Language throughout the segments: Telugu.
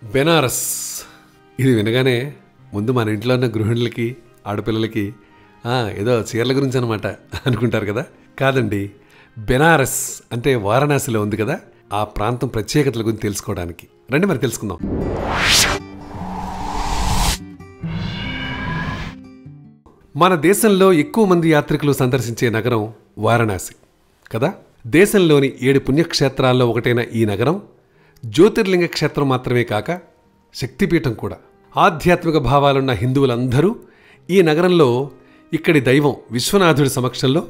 బెనారస్ ఇది వినగానే ముందు మన ఇంట్లో ఉన్న గృహిణులకి ఆడపిల్లలకి ఏదో చీరల గురించి అనమాట అనుకుంటారు కదా. కాదండి, బెనారస్ అంటే వారణాసిలో ఉంది కదా, ఆ ప్రాంతం ప్రత్యేకతల గురించి తెలుసుకోవడానికి రండి మరి తెలుసుకుందాం. మన దేశంలో ఎక్కువ మంది యాత్రికులు సందర్శించే నగరం వారణాసి కదా. దేశంలోని 7 పుణ్యక్షేత్రాల్లో ఒకటైన ఈ నగరం జ్యోతిర్లింగ క్షేత్రం మాత్రమే కాక శక్తిపీఠం కూడా. ఆధ్యాత్మిక భావాలున్న హిందువులందరూ ఈ నగరంలో ఇక్కడి దైవం విశ్వనాథుడి సమక్షంలో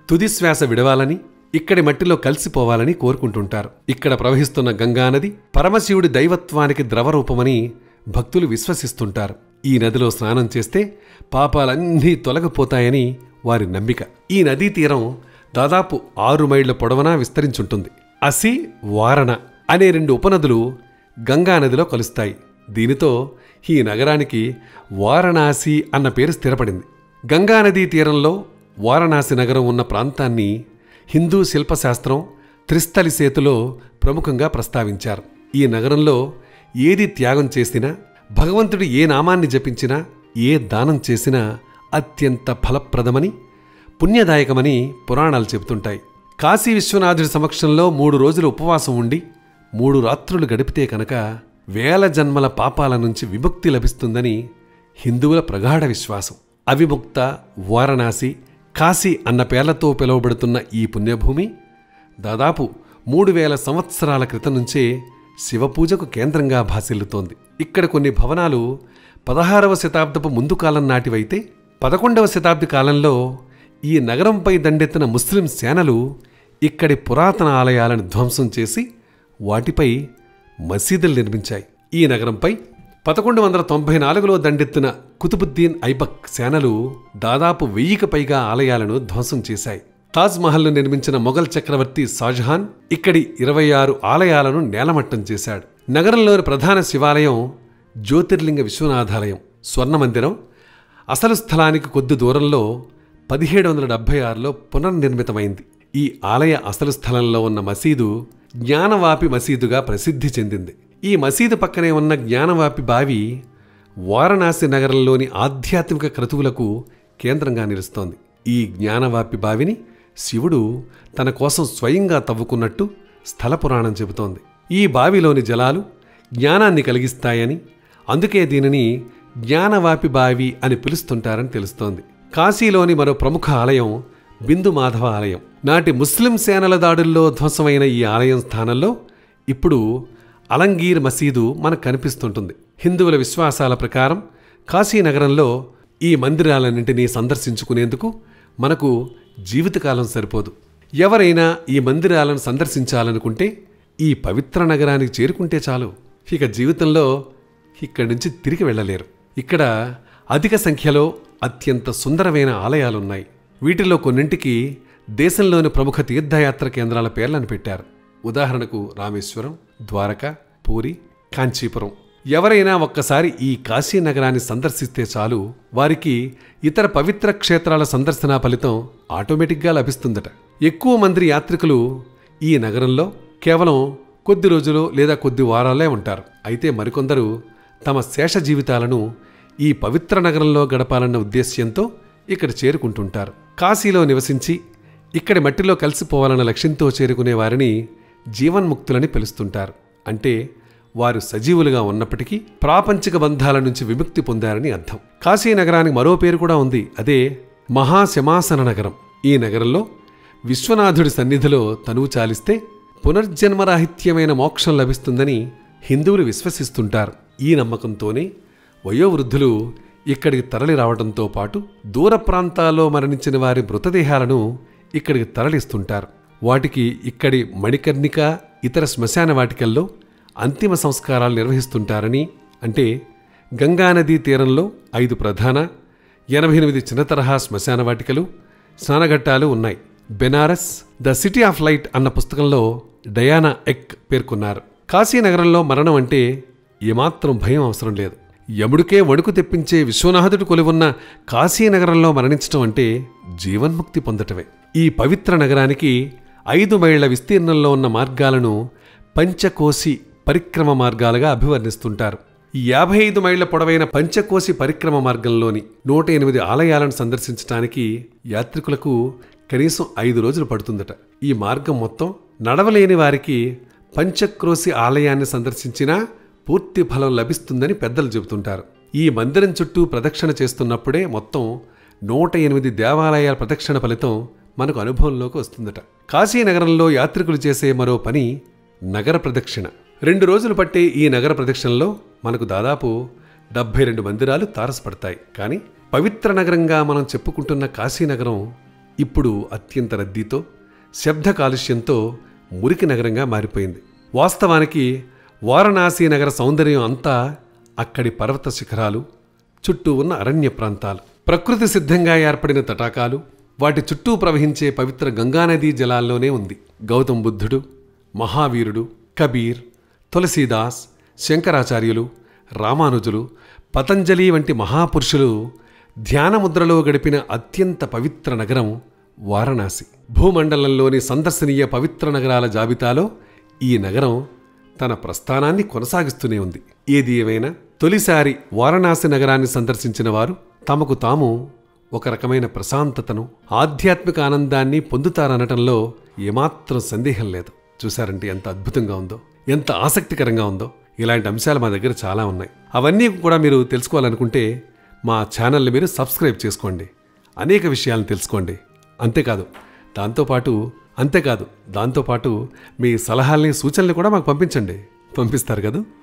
తుది శ్వాస విడవాలని, ఇక్కడి మట్టిలో కలిసిపోవాలని కోరుకుంటుంటారు. ఇక్కడ ప్రవహిస్తున్న గంగానది పరమశివుడి దైవత్వానికి ద్రవరూపమని భక్తులు విశ్వసిస్తుంటారు. ఈ నదిలో స్నానం చేస్తే పాపాలన్నీ తొలగిపోతాయని వారి నమ్మిక. ఈ నదీ తీరం దాదాపు 6 మైళ్ల పొడవునా విస్తరించుంటుంది. అసి, వారణ అనే 2 ఉపనదులు గంగానదిలో కలుస్తాయి. దీనితో ఈ నగరానికి వారణాసి అన్న పేరు స్థిరపడింది. గంగానదీ తీరంలో వారణాసి నగరం ఉన్న ప్రాంతాన్ని హిందూ శిల్పశాస్త్రం త్రిస్థలి సేతులో ప్రముఖంగా ప్రస్తావించారు. ఈ నగరంలో ఏది త్యాగం చేసినా, భగవంతుడు ఏ నామాన్ని జపించినా, ఏ దానం చేసినా అత్యంత ఫలప్రదమని, పుణ్యదాయకమని పురాణాలు చెబుతుంటాయి. కాశీ విశ్వనాథుడి సమక్షంలో 3 రోజులు ఉపవాసం ఉండి 3 రాత్రులు గడిపితే కనుక వేల జన్మల పాపాల నుంచి విముక్తి లభిస్తుందని హిందువుల ప్రగాఢ విశ్వాసం. అవిముక్త, వారణాసి, కాశీ అన్న పేర్లతో పిలువబడుతున్న ఈ పుణ్యభూమి దాదాపు 3000 సంవత్సరాల క్రితం నుంచే శివపూజకు కేంద్రంగా భాసిల్లుతోంది. ఇక్కడ కొన్ని భవనాలు 16వ శతాబ్దపు ముందు కాలం నాటివైతే 11వ శతాబ్ది కాలంలో ఈ నగరంపై దండెత్తిన ముస్లిం సేనలు ఇక్కడి పురాతన ఆలయాలను ధ్వంసం చేసి వాటిపై మసీదులు నిర్మించాయి. ఈ నగరంపై 1194లో దండెత్తిన కుతుబుద్దీన్ ఐబక్ సేనలు దాదాపు 1000కి పైగా ఆలయాలను ధ్వంసం చేశాయి. తాజ్మహల్ను నిర్మించిన మొఘల్ చక్రవర్తి షాజహాన్ ఇక్కడి 26 ఆలయాలను నేలమట్టం చేశాడు. నగరంలోని ప్రధాన శివాలయం జ్యోతిర్లింగ విశ్వనాథాలయం స్వర్ణమందిరం అసలు స్థలానికి కొద్ది దూరంలో 1776లో పునర్నిర్మితమైంది. ఈ ఆలయ అసలు స్థలంలో ఉన్న మసీదు జ్ఞానవాపి మసీదుగా ప్రసిద్ధి చెందింది. ఈ మసీదు పక్కనే ఉన్న జ్ఞానవాపి బావి వారణాసి నగరంలోని ఆధ్యాత్మిక క్రతువులకు కేంద్రంగా నిలుస్తోంది. ఈ జ్ఞానవాపి బావిని శివుడు తన కోసం స్వయంగా తవ్వుకున్నట్టు స్థల పురాణం చెబుతోంది. ఈ బావిలోని జలాలు జ్ఞానాన్ని కలిగిస్తాయని, అందుకే దీనిని జ్ఞానవాపి బావి అని పిలుస్తుంటారని తెలుస్తోంది. కాశీలోని మరో ప్రముఖ ఆలయం బిందు మాధవ ఆలయం. నాటి ముస్లిం సేనల దాడుల్లో ధ్వంసమైన ఈ ఆలయం స్థానంలో ఇప్పుడు అలంగీర్ మసీదు మనకు కనిపిస్తుంటుంది. హిందువుల విశ్వాసాల ప్రకారం కాశీనగరంలో ఈ మందిరాలన్నింటినీ సందర్శించుకునేందుకు మనకు జీవితకాలం సరిపోదు. ఎవరైనా ఈ మందిరాలను సందర్శించాలనుకుంటే ఈ పవిత్ర నగరానికి చేరుకుంటే చాలు, ఇక జీవితంలో ఇక్కడి నుంచి తిరిగి వెళ్ళలేరు. ఇక్కడ అధిక సంఖ్యలో అత్యంత సుందరమైన ఆలయాలున్నాయి. వీటిలో కొన్నింటికి దేశంలోని ప్రముఖ తీర్థయాత్ర కేంద్రాల పేర్లను పెట్టారు. ఉదాహరణకు రామేశ్వరం, ద్వారక, పూరి, కాంచీపురం. ఎవరైనా ఒక్కసారి ఈ కాశీ నగరాన్ని సందర్శిస్తే చాలు వారికి ఇతర పవిత్ర క్షేత్రాల సందర్శన ఫలితం ఆటోమేటిక్గా లభిస్తుందట. ఎక్కువ మంది యాత్రికులు ఈ నగరంలో కేవలం కొద్ది రోజులు లేదా కొద్ది వారాలే ఉంటారు. అయితే మరికొందరు తమ శేష జీవితాలను ఈ పవిత్ర నగరంలో గడపాలన్న ఉద్దేశ్యంతో ఇక్కడ చేరుకుంటుంటారు. కాశీలో నివసించి ఇక్కడి మట్టిలో కలిసిపోవాలన్న లక్ష్యంతో చేరుకునే వారిని జీవన్ముక్తులని పిలుస్తుంటారు. అంటే వారు సజీవులుగా ఉన్నప్పటికీ ప్రాపంచిక బంధాల నుంచి విముక్తి పొందారని అర్థం. కాశీ నగరానికి మరో పేరు కూడా ఉంది, అదే మహాశమాసన నగరం. ఈ నగరంలో విశ్వనాథుడి సన్నిధిలో తనువు చాలిస్తే పునర్జన్మరాహిత్యమైన మోక్షం లభిస్తుందని హిందువులు విశ్వసిస్తుంటారు. ఈ నమ్మకంతోనే వయోవృద్ధులు ఇక్కడికి తరలి రావడంతో పాటు దూర ప్రాంతాల్లో మరణించిన వారి మృతదేహాలను ఇక్కడికి తరలిస్తుంటారు. వాటికి ఇక్కడి మణికర్ణిక, ఇతర శ్మశాన వాటికల్లో అంతిమ సంస్కారాలు నిర్వహిస్తుంటారని, అంటే గంగానదీ తీరంలో 5 ప్రధాన, 88 చిన్న తరహా శ్మశాన వాటికలు, స్నానఘట్టాలు ఉన్నాయి. Benaras the city of light అన్న పుస్తకంలో డయానా ఎక్ పేర్కొన్నారు. కాశీనగరంలో మరణం అంటే ఏమాత్రం భయం అవసరం లేదు. యముడికే వణుకు తెప్పించే విశ్వనాథుడు కొలువున్న కాశీనగరంలో మరణించటం అంటే జీవన్ముక్తి పొందటమే. ఈ పవిత్ర నగరానికి 5 మైళ్ల విస్తీర్ణంలో ఉన్న మార్గాలను పంచకోశి పరిక్రమ మార్గాలుగా అభివర్ణిస్తుంటారు. ఈ 55 మైళ్ల పొడవైన పంచకోశి పరిక్రమ మార్గంలోని 108 ఆలయాలను సందర్శించడానికి యాత్రికులకు కనీసం 5 రోజులు పడుతుందట. ఈ మార్గం మొత్తం నడవలేని వారికి పంచక్రోశి ఆలయాన్ని సందర్శించినా పూర్తి ఫలం లభిస్తుందని పెద్దలు చెబుతుంటారు. ఈ మందిరం చుట్టూ ప్రదక్షిణ చేస్తున్నప్పుడే మొత్తం 108 దేవాలయాల ప్రదక్షిణ ఫలితం మనకు అనుభవంలోకి వస్తుందట. కాశీనగరంలో యాత్రికులు చేసే మరో పని నగర ప్రదక్షిణ. 2 రోజులు పట్టే ఈ నగర ప్రదక్షిణలో మనకు దాదాపు 72 మందిరాలు తారసపడతాయి. కానీ పవిత్ర నగరంగా మనం చెప్పుకుంటున్న కాశీనగరం ఇప్పుడు అత్యంత రద్దీతో, శబ్ద కాలుష్యంతో మురికి నగరంగా మారిపోయింది. వాస్తవానికి వారణాసి నగర సౌందర్యం అంతా అక్కడి పర్వత శిఖరాలు, చుట్టూ ఉన్న అరణ్య ప్రాంతాలు, ప్రకృతి సిద్ధంగా ఏర్పడిన తటాకాలు, వాటి చుట్టూ ప్రవహించే పవిత్ర గంగానదీ జలాల్లోనే ఉంది. గౌతమ బుద్ధుడు, మహావీరుడు, కబీర్, తులసీదాస్, శంకరాచార్యులు, రామానుజులు, పతంజలి వంటి మహాపురుషులు ధ్యానముద్రలో గడిపిన అత్యంత పవిత్ర నగరం వారణాసి. భూమండలంలోని సందర్శనీయ పవిత్ర నగరాల జాబితాలో ఈ నగరం తన ప్రస్థానాన్ని కొనసాగిస్తూనే ఉంది. ఏది ఏమైనా తొలిసారి వారణాసి నగరాన్ని సందర్శించిన వారు తమకు తాము ఒక రకమైన ప్రశాంతతను, ఆధ్యాత్మిక ఆనందాన్ని పొందుతారనటంలో ఏమాత్రం సందేహం లేదు. చూశారంటే ఎంత అద్భుతంగా ఉందో, ఎంత ఆసక్తికరంగా ఉందో. ఇలాంటి అంశాలు మా దగ్గర చాలా ఉన్నాయి. అవన్నీ కూడా మీరు తెలుసుకోవాలనుకుంటే మా ఛానల్ని మీరు సబ్స్క్రైబ్ చేసుకోండి, అనేక విషయాలను తెలుసుకోండి. అంతేకాదు దాంతోపాటు మీ సలహాల్ని, సూచనల్ని కూడా మాకు పంపిస్తారు కదా.